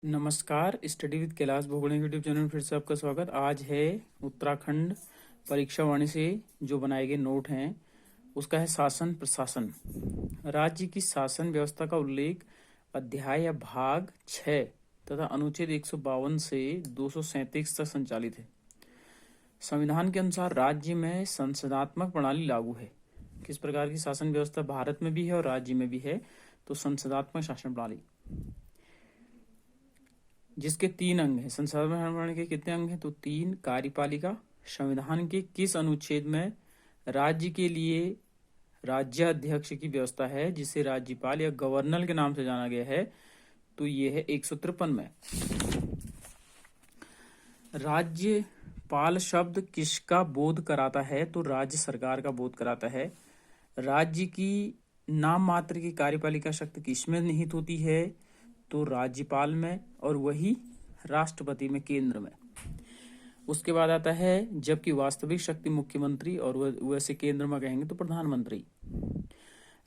नमस्कार, study with Kailash Bhogade YouTube channel में फिर से आपका स्वागत। आज है उत्तराखंड परीक्षा वाणी से जो बनाए गए नोट हैं उसका है शासन प्रशासन। राज्य की शासन व्यवस्था का उल्लेख अध्याय या भाग 6 तथा अनुच्छेद 152 से 237 तक संचालित है। संविधान के अनुसार राज्य में संसदात्मक प्रणाली लागू है। किस प्रकार की शासन व्यवस्था भारत में भी है और राज्य में भी है? तो संसदात्मक शासन प्रणाली, जिसके 3 अंग हैं। संसदीय प्रणाली के कितने अंग हैं? तो 3। कार्यपालिका, संविधान के किस अनुच्छेद में राज्य के लिए राज्याध्यक्ष की व्यवस्था है जिसे राज्यपाल या गवर्नर के नाम से जाना गया है? तो ये है 153 में। राज्यपाल शब्द किसका बोध कराता है? तो राज्य सरकार का बोध कराता है। राज्य की नाम मात्र की कार्यपालिका शक्ति किसमें निहित होती है? तो राज्यपाल में, और वही राष्ट्रपति में, केंद्र में। उसके बाद आता है जबकि वास्तविक शक्ति मुख्यमंत्री, और वैसे केंद्र में कहेंगे तो प्रधानमंत्री।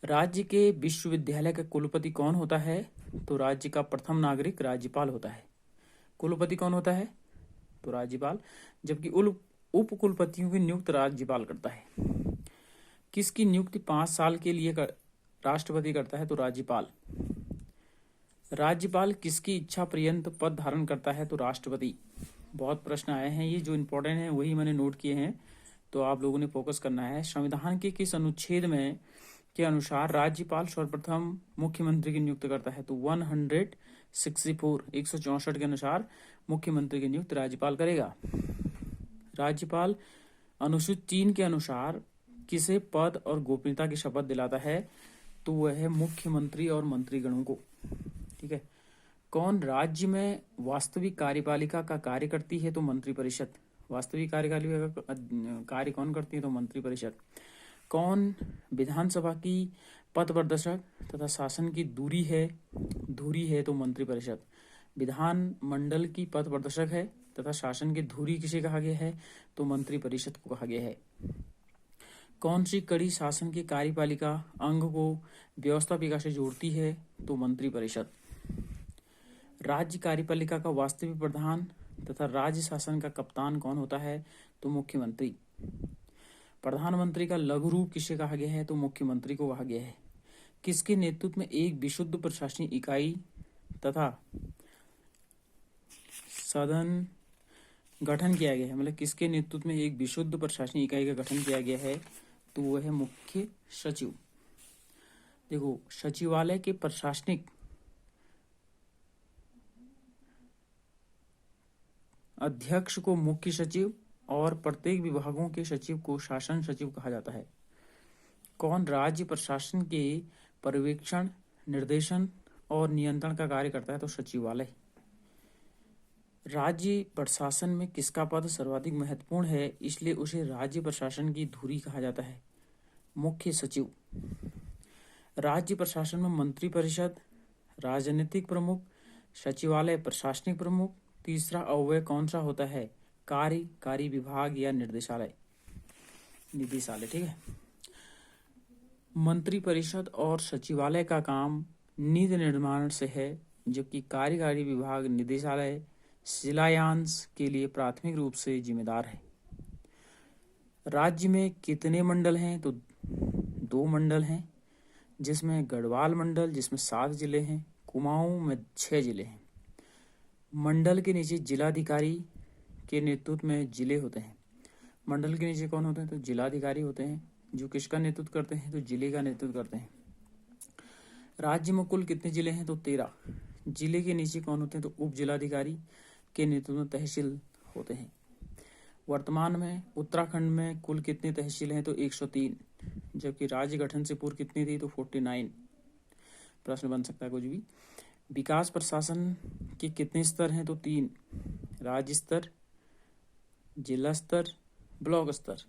राज्य के विश्वविद्यालय का कुलपति कौन होता है? तो राज्य का प्रथम नागरिक राज्यपाल होता है। कुलपति कौन होता है? तो राज्यपाल। जबकि उप कुलपतियों की नियुक्त राज्यपाल करता है। किसकी नियुक्ति 5 साल के लिए राष्ट्रपति करता है? तो राज्यपाल। राज्यपाल किसकी इच्छा पर्यंत पद धारण करता है? तो राष्ट्रपति। बहुत प्रश्न आए हैं, ये जो इम्पोर्टेंट है वही मैंने नोट किए हैं, तो आप लोगों ने फोकस करना है। संविधान के किस अनुच्छेद में के अनुसार राज्यपाल सर्वप्रथम मुख्यमंत्री की नियुक्त करता है? तो 164 के अनुसार मुख्यमंत्री की नियुक्त राज्यपाल करेगा। राज्यपाल अनुसूचित 3 के अनुसार किसे पद और गोपनीयता की शपथ दिलाता है? तो वह है मुख्यमंत्री और मंत्रीगणों को। ठीक है। कौन राज्य में वास्तविक कार्यपालिका का कार्य करती है? तो मंत्रिपरिषद। वास्तविक कार्यपालिका का कार्य कौन करती है? तो मंत्रिपरिषद। कौन विधानसभा की पथ प्रदर्शक तथा शासन की धुरी है? तो मंत्रिपरिषद। विधान मंडल की पथ प्रदर्शक है तथा शासन की धुरी किसे कहा गया है? तो मंत्रिपरिषद को कहा गया है। कौन सी कड़ी शासन की कार्यपालिका अंग को व्यवस्थापिका से जोड़ती है? तो मंत्रिपरिषद। राज्य कार्यपालिका का वास्तविक प्रधान तथा राज्य शासन का कप्तान कौन होता है? तो मुख्यमंत्री। प्रधानमंत्री का लघु रूप किसे कहा गया है? तो मुख्यमंत्री को कहा गया है। किसके नेतृत्व में एक विशुद्ध प्रशासनिक इकाई तथा सदन गठन किया गया है? मतलब किसके नेतृत्व में एक विशुद्ध प्रशासनिक इकाई का गठन किया गया है? तो वह है मुख्य सचिव। देखो, सचिवालय के प्रशासनिक अध्यक्ष को मुख्य सचिव और प्रत्येक विभागों के सचिव को शासन सचिव कहा जाता है। कौन राज्य प्रशासन के पर्यवेक्षण, निर्देशन और नियंत्रण का कार्य करता है? तो सचिवालय। राज्य प्रशासन में किसका पद सर्वाधिक महत्वपूर्ण है, इसलिए उसे राज्य प्रशासन की धुरी कहा जाता है? मुख्य सचिव। राज्य प्रशासन में मंत्रिपरिषद, राजनीतिक प्रमुख, सचिवालय, प्रशासनिक प्रमुख, तीसरा अव्यय कौन सा होता है? कार्यकारी विभाग या निदेशालय। ठीक है। मंत्रिपरिषद और सचिवालय का काम नीति निर्माण से है, जबकि कार्यकारी विभाग, निदेशालय शिलान्यास के लिए प्राथमिक रूप से जिम्मेदार है। राज्य में कितने मंडल हैं? तो 2 मंडल हैं, जिसमें गढ़वाल मंडल जिसमें 7 जिले हैं, कुमाऊं में 6 जिले हैं। मंडल के नीचे जिलाधिकारी के नेतृत्व में जिले होते हैं। मंडल के नीचे कौन होते हैं? तो जिलाधिकारी होते हैं, जो किसका नेतृत्व करते हैं? तो जिले का नेतृत्व करते हैं। राज्य में कुल कितने जिले हैं? तो 13। जिले के नीचे कौन होते हैं? तो उप जिलाधिकारी के नेतृत्व में तहसील होते हैं। वर्तमान में उत्तराखंड में कुल कितनी तहसील हैं? तो 103, जबकि राज्य गठन से पूर्व कितनी थी? तो 49। प्रश्न बन सकता है कुछ भी। विकास प्रशासन के कितने स्तर हैं? तो 3। राज्य स्तर, जिला स्तर, ब्लॉक स्तर।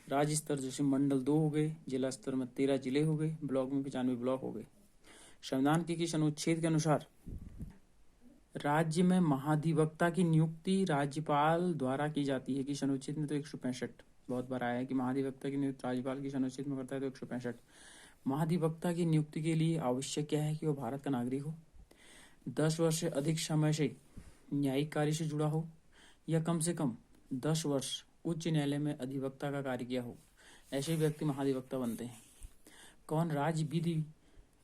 राज्य स्तर जैसे मंडल 2 हो गए, जिला स्तर में 13 जिले हो गए, ब्लॉक में 95 ब्लॉक हो गए। संविधान के किस अनुच्छेद के अनुसार राज्य में महाधिवक्ता की नियुक्ति राज्यपाल द्वारा की जाती है? किस अनुच्छेद में? तो 165। बहुत बार आया है कि महाधिवक्ता की नियुक्ति राज्यपाल किस अनुच्छेद में करता है? तो 165। महाधिवक्ता की नियुक्ति के लिए आवश्यक क्या है? कि वह भारत का नागरिक हो। 10 वर्ष से अधिक समय से न्यायिक कार्य से जुड़ा हो या कम से कम 10 वर्ष उच्च न्यायालय में अधिवक्ता का कार्य किया हो, ऐसे व्यक्ति महाधिवक्ता बनते हैं। कौन राज्य विधि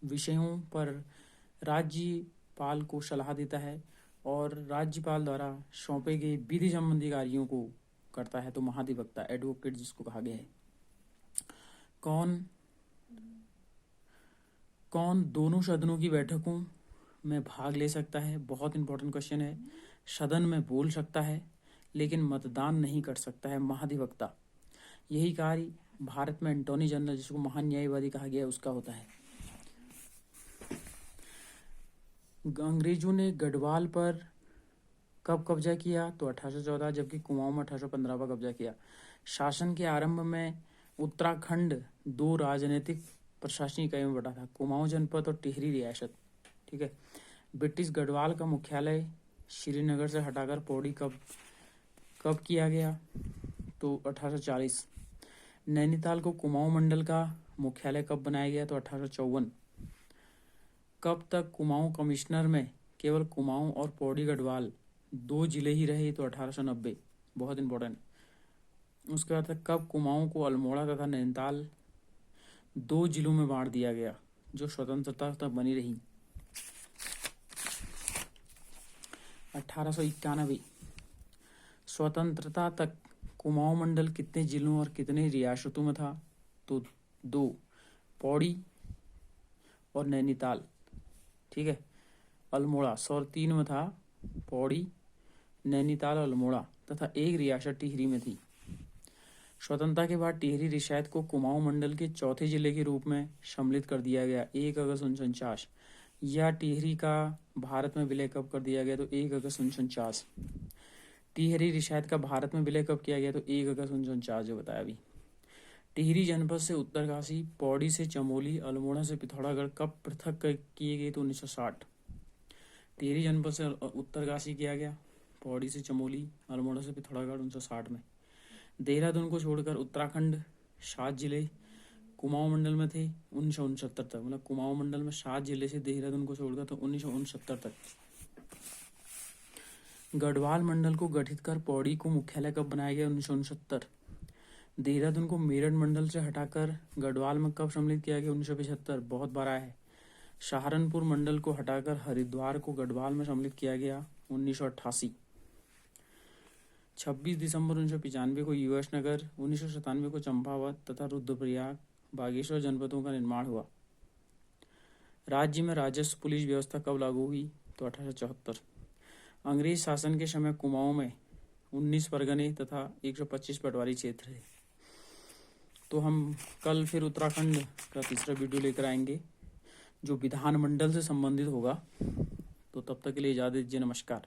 विषयों पर राज्यपाल को सलाह देता है और राज्यपाल द्वारा सौंपे गए विधि संबंधी कार्यों को करता है, तो महाधिवक्ता, एडवोकेट जिसको कहा गया है। कौन दोनों सदनों की बैठकों में भाग ले सकता है? बहुत इंपॉर्टेंट क्वेश्चन है। सदन में बोल सकता है लेकिन मतदान नहीं कर सकता है, महाधिवक्ता। यही कार्य भारत में अटॉर्नी जनरल, जिसको महान्यायवादी कहा गया है, उसका होता है। अंग्रेजों ने गढ़वाल पर कब कब्जा किया? तो 1814, जबकि कुमाऊं में 1815 पर कब्जा किया। शासन के आरंभ में उत्तराखंड 2 राजनीतिक प्रशासनिक इकाइयों में बटा था, कुमाऊं जनपद और टिहरी रियासत। ठीक है। ब्रिटिश गढ़वाल का मुख्यालय श्रीनगर से हटाकर पौड़ी कब किया गया? तो 1840। नैनीताल को कुमाऊं मंडल का मुख्यालय कब बनाया गया? तो 1854। कब तक कुमाऊं कमिश्नर में केवल कुमाऊं और पौड़ी गढ़वाल 2 जिले ही रहे? तो 1890। बहुत इंपॉर्टेंट। उसके बाद कब कुमाऊं को अल्मोड़ा तथा नैनीताल 2 जिलों में बांट दिया गया, जो स्वतंत्रता तक बनी रही? 1891। स्वतंत्रता तक कुमाऊं मंडल कितने जिलों और कितने रियासतों में था? तो 2, पौड़ी और नैनीताल। ठीक है। अल्मोड़ा 103 में था, पौड़ी, नैनीताल, अल्मोड़ा तथा 1 रियासत टिहरी में थी। स्वतंत्रता के बाद टिहरी रियासत को कुमाऊं मंडल के चौथे जिले के रूप में सम्मिलित कर दिया गया 1 अगस्त 1949। या टिहरी का भारत में विलय कब कर दिया गया? तो 1 अगस्त 1949। टिहरी रियासत का भारत में विलय कब किया गया? तो 1 अगस्त 1949, जो बताया अभी। टिहरी जनपद से उत्तरकाशी, पौड़ी से चमोली, अल्मोड़ा से पिथौरागढ़ कब पृथक किए गए? तो 1960। टिहरी जनपद से उत्तरकाशी किया गया, पौड़ी से चमोली, अल्मोड़ा से पिथौरागढ़ 1960 में। देहरादून को छोड़कर उत्तराखंड 7 जिले कुमाऊं मंडल में थे 1969 तक। मतलब कुमाऊं मंडल में 7 जिले से देहरादून को छोड़कर तो 1969 तक। गढ़वाल मंडल को गठित कर पौड़ी को मुख्यालय कब बनाया गया? 1969। देहरादून को मेरठ मंडल से हटाकर गढ़वाल में कब सम्मिलित किया गया? 1975। बहुत बार आया है। सहारनपुर मंडल को हटाकर हरिद्वार को गढ़वाल में सम्मिलित किया गया 1988। 26 दिसंबर 1995 को यूएस नगर, 1997 को चंपावत तथा रुद्रप्रयाग, बागेश्वर जनपदों का निर्माण हुआ। राज्य में राजस्व पुलिस व्यवस्था कब लागू हुई? तो 1874। अंग्रेज शासन के समय कुमाऊं में 19 परगने तथा 125 पटवारी क्षेत्र है। तो हम कल फिर उत्तराखंड का तीसरा वीडियो लेकर आएंगे, जो विधानमंडल से संबंधित होगा। तो तब तक के लिए इजाजत दीजिए। नमस्कार।